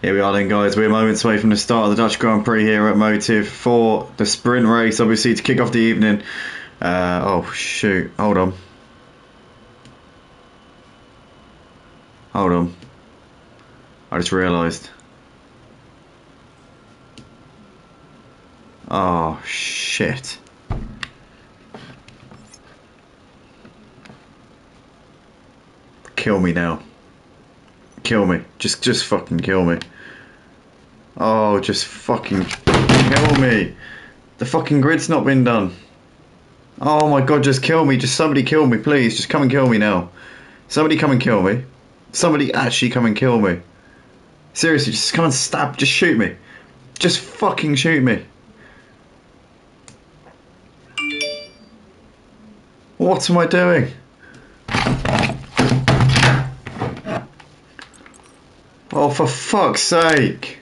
Here we are then, guys. We're moments away from the start of the Dutch Grand Prix here at Motive for the sprint race, obviously, to kick off the evening. Oh, shoot. Hold on. Hold on. I just realised. Oh, shit. Kill me now. Kill me. Just fucking kill me. Oh, just fucking kill me. The fucking grid's not been done. Oh my god, just kill me. Just somebody kill me, please. Just come and kill me now. Somebody come and kill me. Somebody actually come and kill me. Seriously, just come and stab. Just shoot me. Just fucking shoot me. What am I doing? Oh, for fuck's sake.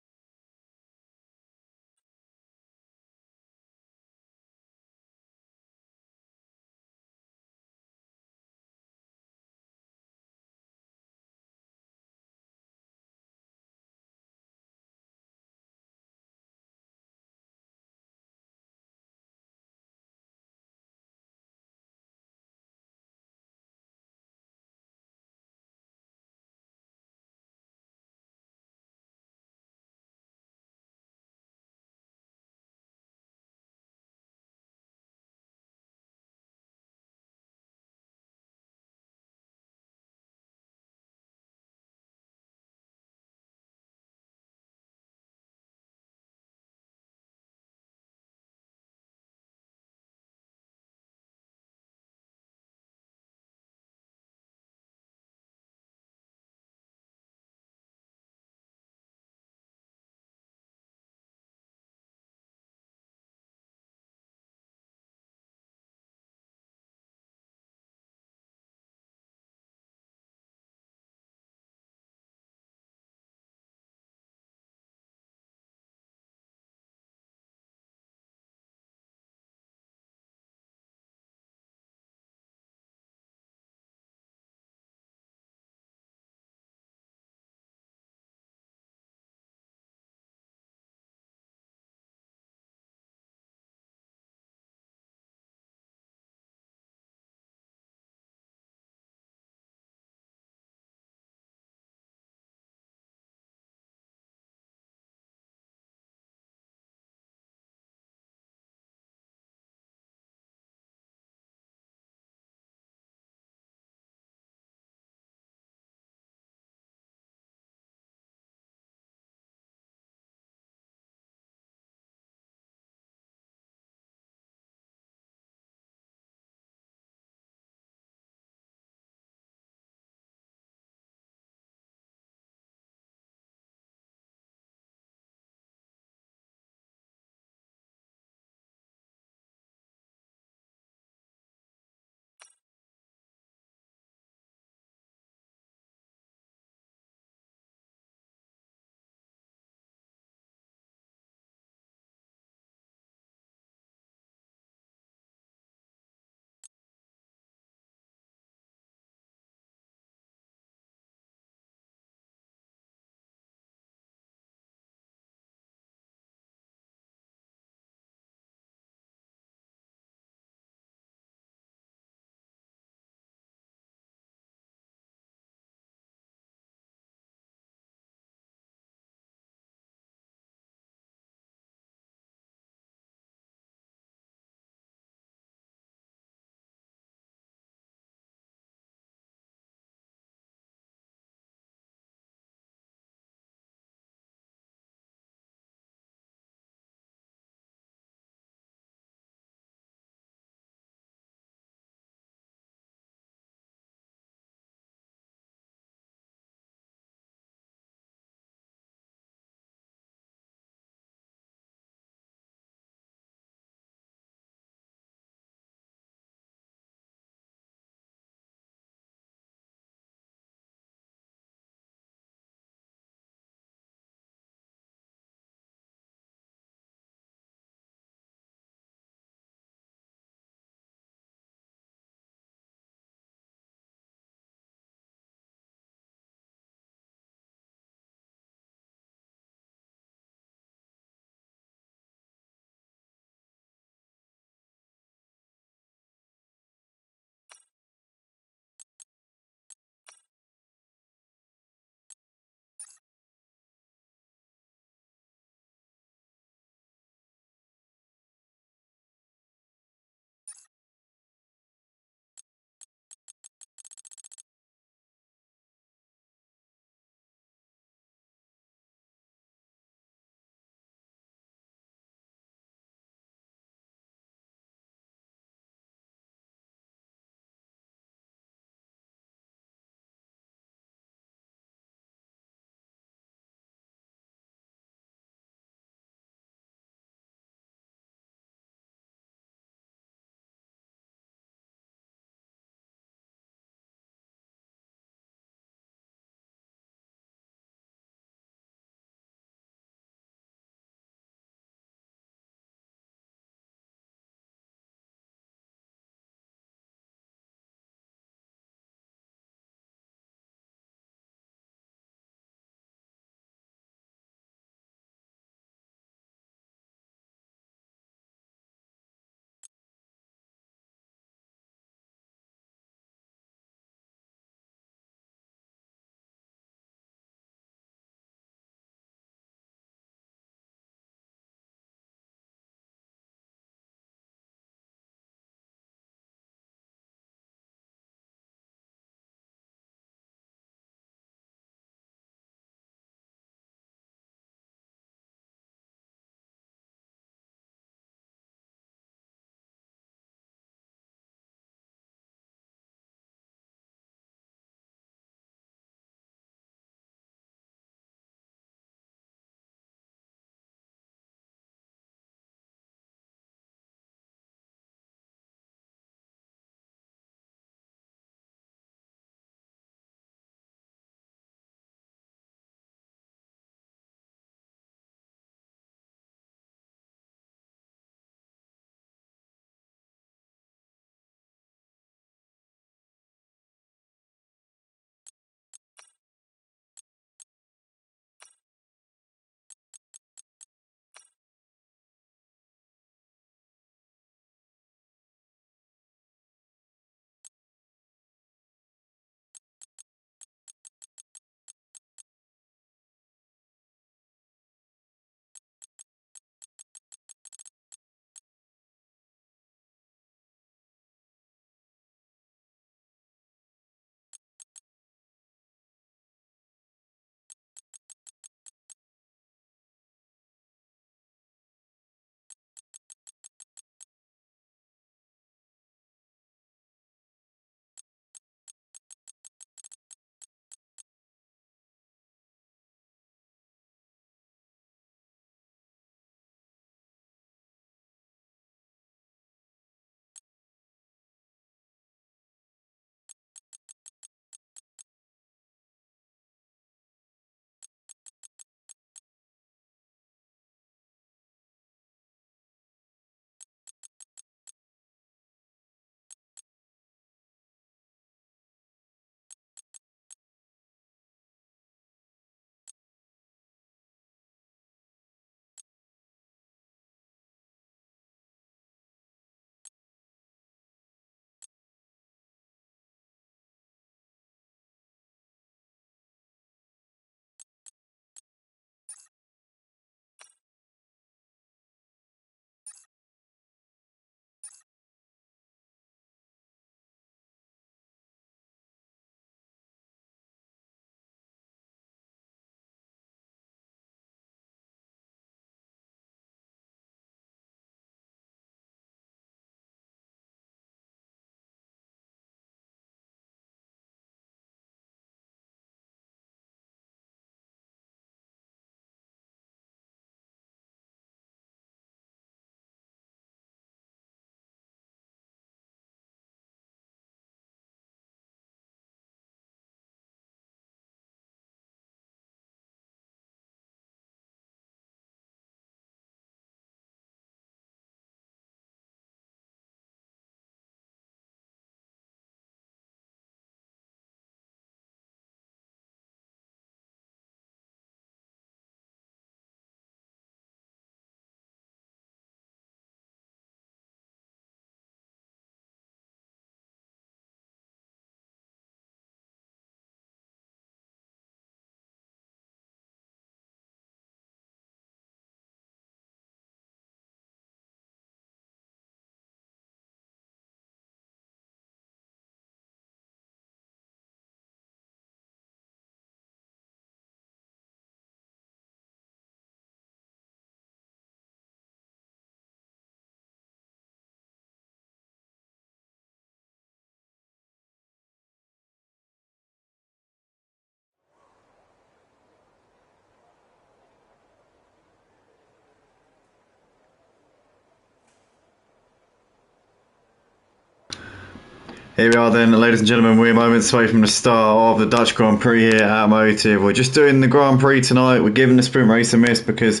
Here we are then, ladies and gentlemen, we're moments away from the start of the Dutch Grand Prix here at Motive. We're just doing the Grand Prix tonight. We're giving the sprint race a miss because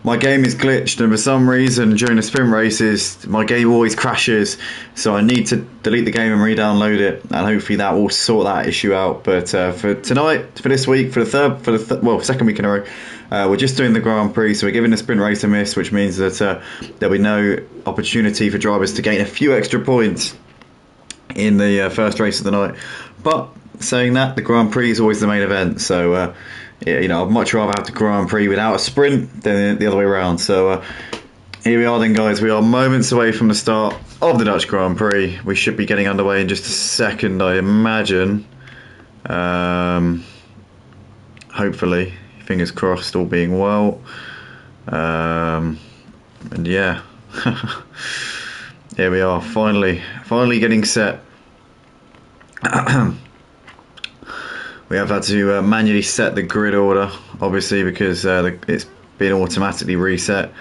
my game is glitched, and for some reason during the sprint races my game always crashes, so I need to delete the game and re-download it, and hopefully that will sort that issue out. But for tonight, for this week, for the second week in a row, we're just doing the Grand Prix, so we're giving the sprint race a miss, which means that there'll be no opportunity for drivers to gain a few extra points in the first race of the night. But saying that, the Grand Prix is always the main event, so yeah, you know, I'd much rather have the Grand Prix without a sprint than the other way around. So here we are then, guys. We are moments away from the start of the Dutch Grand Prix. We should be getting underway in just a second, I imagine. Hopefully, fingers crossed, all being well. And yeah, here we are, finally getting set. We have had to manually set the grid order, obviously, because it's been automatically reset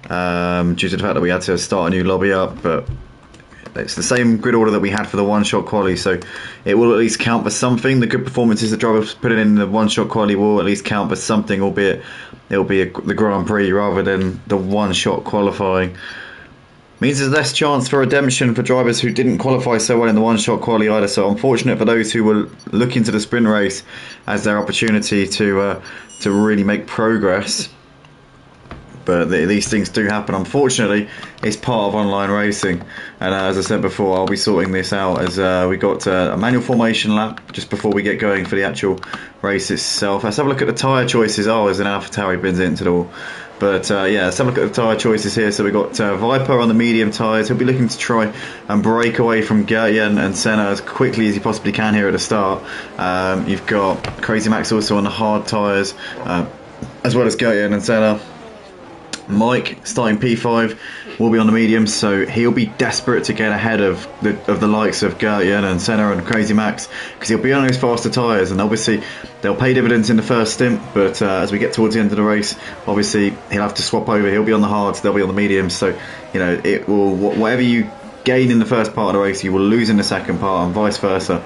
due to the fact that we had to start a new lobby up. But it's the same grid order that we had for the one-shot quali, so it will at least count for something. The good performances the drivers put in the one-shot quali will at least count for something, albeit it'll be the Grand Prix rather than the one-shot qualifying. Means there's less chance for redemption for drivers who didn't qualify so well in the one-shot quali either. So unfortunate for those who were looking to the sprint race as their opportunity to really make progress. But these things do happen. Unfortunately, it's part of online racing. And as I said before, I'll be sorting this out as we got a manual formation lap just before we get going for the actual race itself. Let's have a look at the tyre choices. Oh, there's an AlphaTauri bins into the wall. But yeah, let's have a look at the tyre choices here. So we've got Viper on the medium tyres. He'll be looking to try and break away from Gertjan and Senna as quickly as he possibly can here at the start. You've got Crazy Max also on the hard tyres, as well as Gertjan and Senna. Mike, starting P5, will be on the mediums, so he'll be desperate to get ahead of the likes of Gertjan and Senna and Crazy Max, because he'll be on those faster tyres, and obviously they'll pay dividends in the first stint. But as we get towards the end of the race, obviously he'll have to swap over. He'll be on the hards, they'll be on the mediums, so you know, it will, whatever you gain in the first part of the race, you will lose in the second part, and vice versa.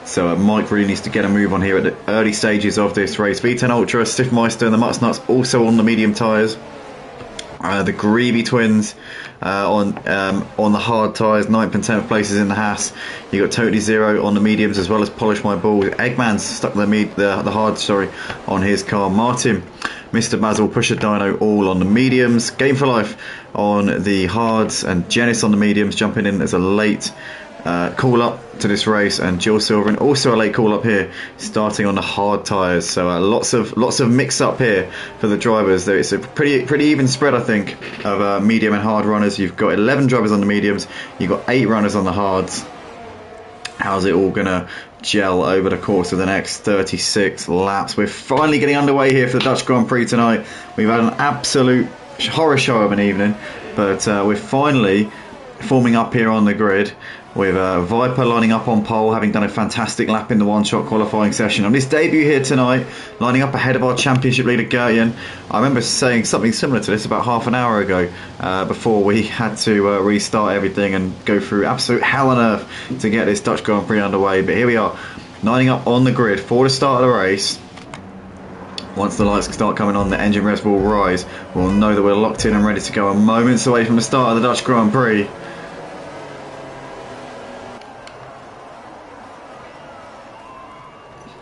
So Mike really needs to get a move on here at the early stages of this race. V10 Ultra, Stiffmeister and the Mutts Nuts also on the medium tyres. The Greeby twins on the hard tyres, 9th and 10th places in the Haas. You got Totally Zero on the mediums, as well as Polish My Balls. Eggman's stuck the hard on his car. Martin, Mr. Basil, Pusher Dino all on the mediums. Game for Life on the hards, and Janice on the mediums, jumping in as a late call up to this race, and Jill Silverman also a late call up here, starting on the hard tyres. So lots of mix up here for the drivers. It's a pretty even spread, I think, of medium and hard runners. You've got 11 drivers on the mediums, you've got 8 runners on the hards. How's it all gonna gel over the course of the next 36 laps? We're finally getting underway here for the Dutch Grand Prix tonight. We've had an absolute horror show of an evening, but we're finally forming up here on the grid, with Viper lining up on pole, having done a fantastic lap in the one-shot qualifying session. On his debut here tonight, lining up ahead of our championship leader Gertjan. I remember saying something similar to this about half an hour ago, before we had to restart everything and go through absolute hell on earth to get this Dutch Grand Prix underway. But here we are, lining up on the grid for the start of the race. Once the lights start coming on, the engine revs will rise. We'll know that we're locked in and ready to go, and moments away from the start of the Dutch Grand Prix.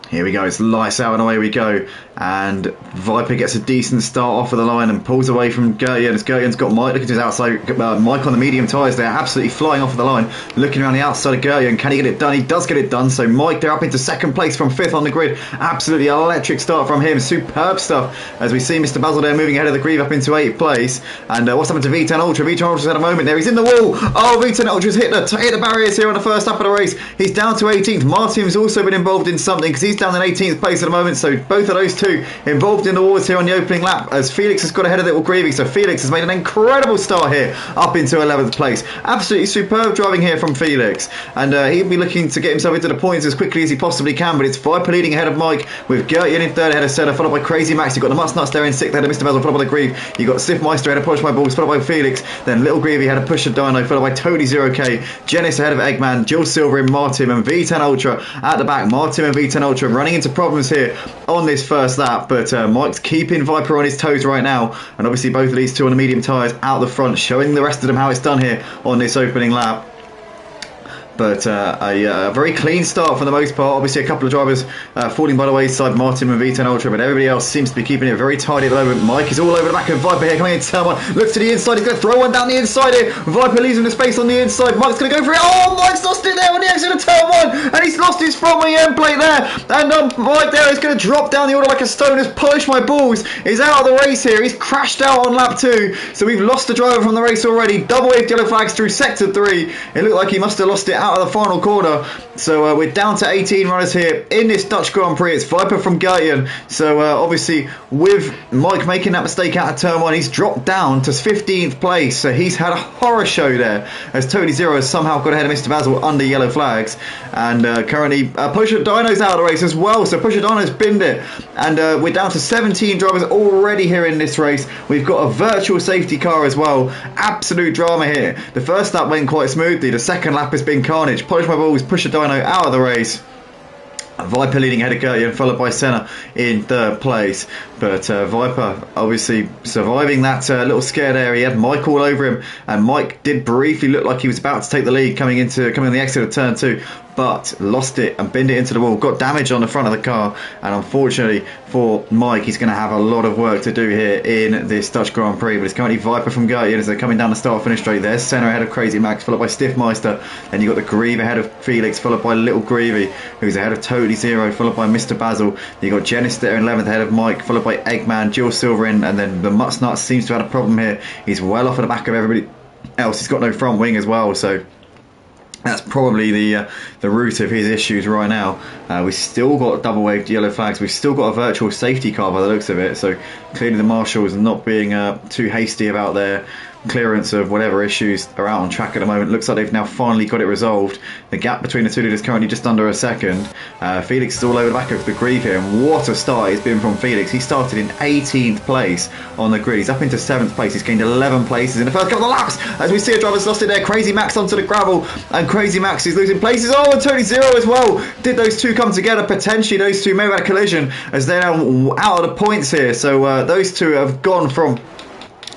Here we go, it's lights out and away we go, and Viper gets a decent start off of the line and pulls away from Gertjan. As Gertjan's got Mike looking to his outside, Mike on the medium tyres there, absolutely flying off of the line, looking around the outside of Gertjan. Can he get it done? He does get it done. So Mike, they're up into second place from 5th on the grid. Absolutely electric start from him, superb stuff, as we see Mr. Basil there moving ahead of the Grieve up into 8th place. And what's happened to V10 Ultra? V10 Ultra's had a moment there, he's in the wall. Oh, V10 Ultra's hit the barriers here on the first lap of the race. He's down to 18th. Martin's also been involved in something, because he's down in 18th place at the moment, so both of those two involved in the wars here on the opening lap, as Felix has got ahead of Little Greavy. So Felix has made an incredible start here, up into 11th place. Absolutely superb driving here from Felix, and he'll be looking to get himself into the points as quickly as he possibly can. But it's Viper leading ahead of Mike, with Gertjan in third ahead of Senna, followed by Crazy Max. You've got the Nuts there in sixth ahead of Mr. Basil, followed by the Grieve. You've got Stiff Meister ahead of Polish My Balls, followed by Felix. Then Little Greavy ahead of Pusher Dino, followed by Tony 0K. Janice ahead of Eggman, Jill Silver in Martin, and V10 Ultra at the back. Martin and V10 Ultra running into problems here on this first lap, but Mike's keeping Viper on his toes right now, and obviously both of these two on the medium tyres out the front, showing the rest of them how it's done here on this opening lap. But a very clean start for the most part. Obviously a couple of drivers falling by the wayside, Martin and V10 Ultra, but everybody else seems to be keeping it very tidy at the moment. Mike is all over the back of Viper here, coming into turn one, looks to the inside, he's going to throw one down the inside here. Viper leaves him the space on the inside, Mike's going to go for it. Oh, Mike's lost it there on the exit of turn one, and he's lost his front wing end plate there, and Mike there is going to drop down the order like a stone as Polish My Balls is out of the race here. He's crashed out on lap 2, so we've lost the driver from the race already. Double waved yellow flags through sector 3. It looked like he must have lost it out of the final corner. So we're down to 18 runners here in this Dutch Grand Prix. It's Viper from Gertjan. So obviously with Mike making that mistake out of turn 1, he's dropped down to 15th place. So he's had a horror show there, as Tony Zero has somehow got ahead of Mr. Basil under yellow flags. And currently Pusher Dino's out of the race as well. So Pusher Dino's binned it. And we're down to 17 drivers already here in this race. We've got a virtual safety car as well. Absolute drama here. The first lap went quite smoothly. The second lap has been carnage. Polish My Balls, Pusher Dino out of the race. Viper leading ahead of Gertjan, followed by Senna in third place. But Viper obviously surviving that little scare there. He had Mike all over him, and Mike did briefly look like he was about to take the lead coming on the exit of turn 2, but lost it and binned it into the wall. Got damage on the front of the car, and unfortunately for Mike, he's going to have a lot of work to do here in this Dutch Grand Prix. But it's currently Viper from Gertjan as they're coming down the start-finish straight. There's Senna ahead of Crazy Max, followed by Stiff Meister. Then you've got the Grieve ahead of Felix, followed by Little Greavy, who's ahead of Totally Zero, followed by Mr. Basil. You've got Janice there in 11th ahead of Mike, followed by Eggman, Jill Silver in, and then the Mutsnut seems to have had a problem here. He's well off at the back of everybody else. He's got no front wing as well, so that's probably the root of his issues right now. We've still got double waved yellow flags. We've still got a virtual safety car by the looks of it. So clearly the marshals not being too hasty about their clearance of whatever issues are out on track at the moment. Looks like they've now finally got it resolved. The gap between the two leaders currently just under a second. Felix is all over the back of the Grieve here, and what a start it's been from Felix. He started in 18th place on the grid. He's up into 7th place. He's gained 11 places in the first couple of laps. As we see, a driver's lost it there. Crazy Max onto the gravel, and Crazy Max is losing places. Oh, and Tony Zero as well. Did those two come together? Potentially those two may have had a collision, as they're now out of the points here. So those two have gone from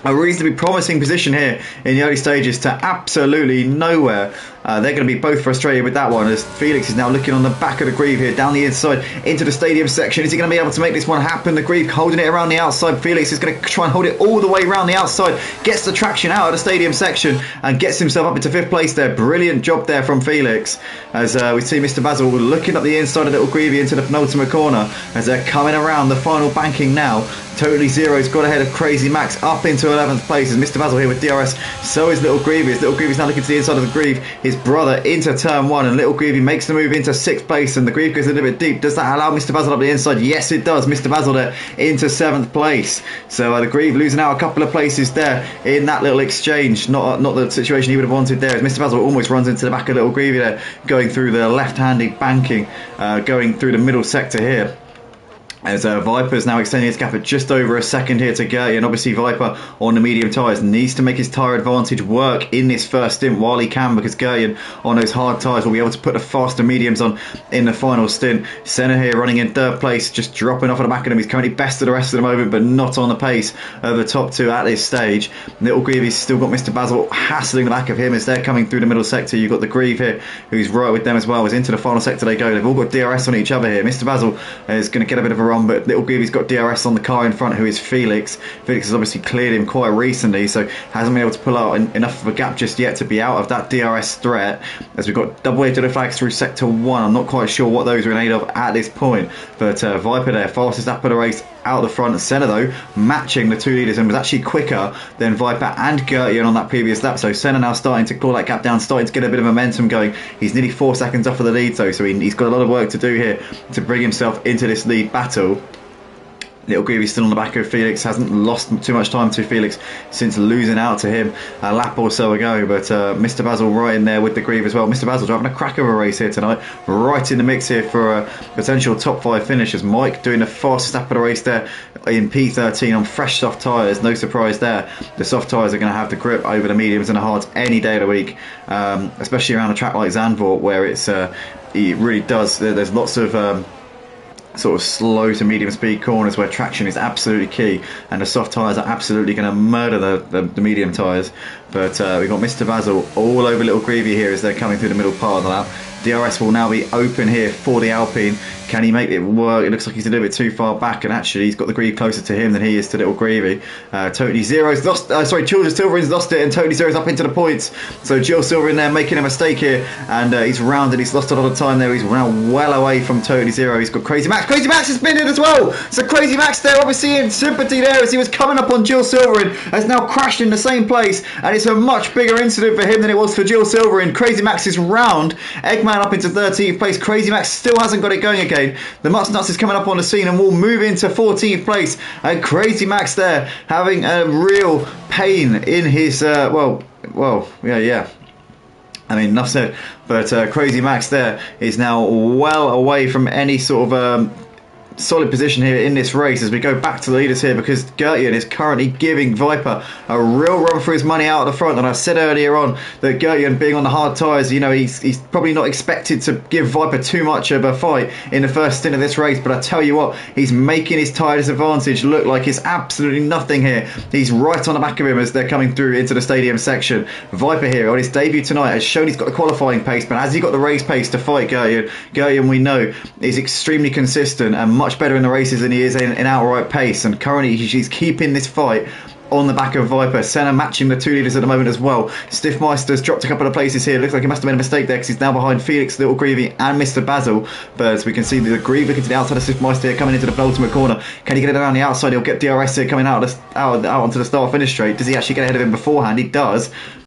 a reasonably promising position here in the early stages to absolutely nowhere. They're going to be both frustrated with that one, as Felix is now looking on the back of the Grieve here, down the inside into the stadium section. Is he going to be able to make this one happen? The Grieve holding it around the outside. Felix is going to try and hold it all the way around the outside, gets the traction out of the stadium section and gets himself up into 5th place there. Brilliant job there from Felix, as we see Mr. Basil looking up the inside of Little Greavy into the penultimate corner as they're coming around the final banking now. Totally Zero's got ahead of Crazy Max up into 11th place as Mr. Basil here with DRS. So is Little Greavy. Little Greavy's now looking to the inside of the Grieve. His brother into turn 1, and Little Greavy makes the move into 6th place, and the Grieve goes a little bit deep. Does that allow Mr. Basil up the inside? Yes, it does. Mr. Basil there into 7th place. So the Grieve losing out a couple of places there in that little exchange. Not the situation he would have wanted there, as Mr. Basil almost runs into the back of Little Greavy there, going through the left-handed banking, going through the middle sector here. As Viper's now extending his gap at just over a second here to Gertjan, and obviously Viper on the medium tyres needs to make his tyre advantage work in this first stint while he can, because Gertjan on those hard tyres will be able to put the faster mediums on in the final stint. Senna here running in 3rd place, just dropping off at the back of him. He's currently best of the rest of the moment, but not on the pace of the top two at this stage. Little Greavy's still got Mr. Basil hassling the back of him as they're coming through the middle sector. You've got the Grieve here, who's right with them as well, as into the final sector they go. They've all got DRS on each other here. Mr. Basil is going to get a bit of a run, but Little Greavy's got DRS on the car in front, who is Felix. Felix has obviously cleared him quite recently, so hasn't been able to pull out enough of a gap just yet to be out of that DRS threat, as we've got double yellow flags through sector 1. I'm not quite sure what those are in aid of at this point, but Viper there, fastest lap of the race out the front. Senna, though, matching the 2 leaders and was actually quicker than Viper and Gertjan on that previous lap. So Senna now starting to claw that gap down, starting to get a bit of momentum going. He's nearly 4 seconds off of the lead, though, so he's got a lot of work to do here to bring himself into this lead battle. Little Greavy's still on the back of Felix, hasn't lost too much time to Felix since losing out to him a lap or so ago, but Mr. Basil right in there with the Grieve as well. Mr. Basil driving a crack of a race here tonight, right in the mix here for a potential top 5 finish, as Mike doing the fastest lap of the race there in P13 on fresh soft tyres. No surprise there, the soft tyres are going to have the grip over the mediums and the hards any day of the week, especially around a track like Zandvoort where it really does, there's lots of sort of slow to medium speed corners where traction is absolutely key, and the soft tyres are absolutely going to murder the medium tyres. But we've got Mr. Basil all over Little Greavy here as they're coming through the middle part of the lap. DRS will now be open here for the Alpine. Can he make it work? It looks like he's a little bit too far back, and actually he's got the Grieve closer to him than he is to Little Greavy. Totally Zero's lost, Jules Silverin's lost it, and Totally Zero's up into the points. So Jill Silverin there making a mistake here, and he's rounded. He's lost a lot of time there. He's now well away from Totally Zero. He's got Crazy Max. Crazy Max has been in as well. So Crazy Max there, obviously in sympathy there as he was coming up on Jill Silverin, has now crashed in the same place, and it's a much bigger incident for him than it was for Jill Silverin. Crazy Max is round. Eggman up into 13th place. Crazy Max still hasn't got it going again. The Mutts Nuts is coming up on the scene and will move into 14th place. And Crazy Max there having a real pain in his, yeah. I mean, enough said. But Crazy Max there is now well away from any sort of solid position here in this race as we go back to the leaders here, because Gertjan is currently giving Viper a real run for his money out at the front. And I said earlier on that Gertjan being on the hard tyres, you know, he's probably not expected to give Viper too much of a fight in the first stint of this race, but I tell you what, he's making his tyre disadvantage look like it's absolutely nothing here. He's right on the back of him as they're coming through into the stadium section. Viper here on his debut tonight has shown he's got the qualifying pace, but has he got the race pace to fight Gertjan? Gertjan, we know, is extremely consistent and much better in the races than he is in outright pace, and currently he's keeping this fight on the back of Viper. Senna matching the 2 leaders at the moment as well. Stiffmeister's dropped a couple of places here. Looks like he must have made a mistake there because he's now behind Felix, Little Greavy and Mr. Basil. But as we can see, the Grieve looking to the outside of Stiffmeister here, coming into the penultimate corner. Can he get it around the outside? He'll get DRS here coming out onto the start finish straight. Does he actually get ahead of him beforehand? He does.